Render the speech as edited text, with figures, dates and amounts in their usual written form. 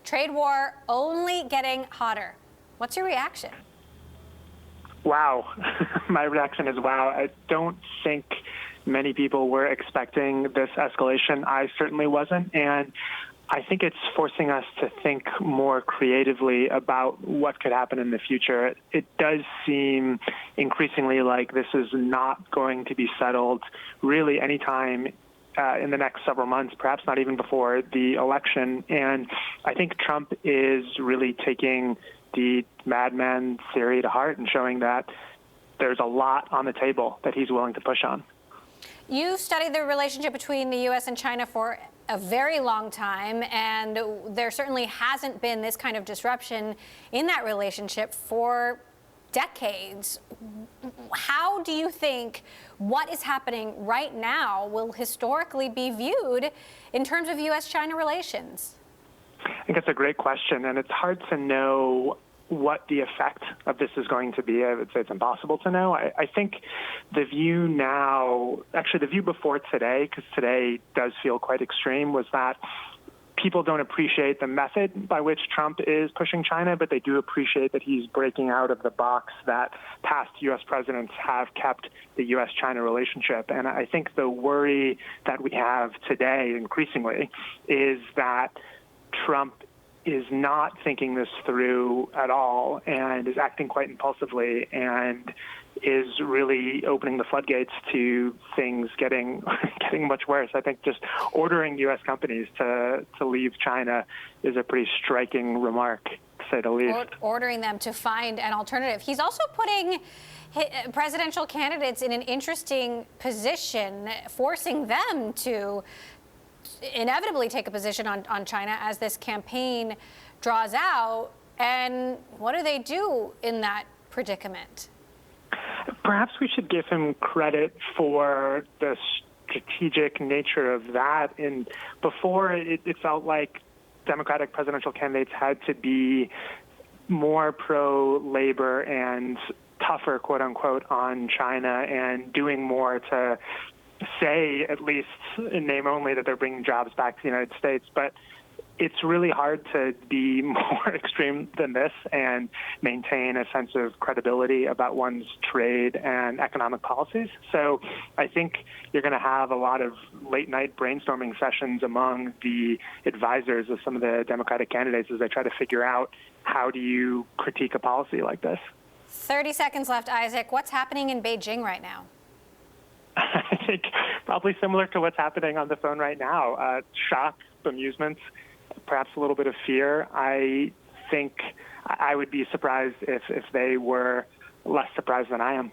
Trade war only getting hotter. What's your reaction? Wow. My reaction is wow. I don't think many people were expecting this escalation. I certainly wasn't. And I think it's forcing us to think more creatively about what could happen in the future. It does seem increasingly like this is not going to be settled really anytime in the next several months, perhaps not even before the election. And I think Trump is really taking the madman theory to heart and showing that there's a lot on the table that he's willing to push on. You studied the relationship between the U.S. and China for a very long time, and there certainly hasn't been this kind of disruption in that relationship for decades. How do you think what is happening right now will historically be viewed in terms of U.S.-China relations? I think that's a great question, and it's hard to know what the effect of this is going to be. I would say it's impossible to know. I think the view now, actually the view before today, because today does feel quite extreme, was that people don't appreciate the method by which Trump is pushing China, but they do appreciate that he's breaking out of the box that past U.S. presidents have kept the U.S.-China relationship. And I think the worry that we have today increasingly is that Trump is not thinking this through at all and is acting quite impulsively and is really opening the floodgates to things getting much worse. I think just ordering U.S. companies to leave China is a pretty striking remark, to say the least. Ordering them to find an alternative. He's also putting presidential candidates in an interesting position, forcing them to inevitably take a position on China as this campaign draws out. And what do they do in that predicament? Perhaps we should give him credit for the strategic nature of that. And before, it felt like Democratic presidential candidates had to be more pro-labor and tougher, quote unquote, on China and doing more to say, at least in name only, that they're bringing jobs back to the United States. But it's really hard to be more extreme than this and maintain a sense of credibility about one's trade and economic policies. So I think you're going to have a lot of late-night brainstorming sessions among the advisors of some of the Democratic candidates as they try to figure out how do you critique a policy like this. 30 seconds left, Isaac. What's happening in Beijing right now? I think probably similar to what's happening on the phone right now. Shock, amusement, perhaps a little bit of fear. I think I would be surprised if they were less surprised than I am.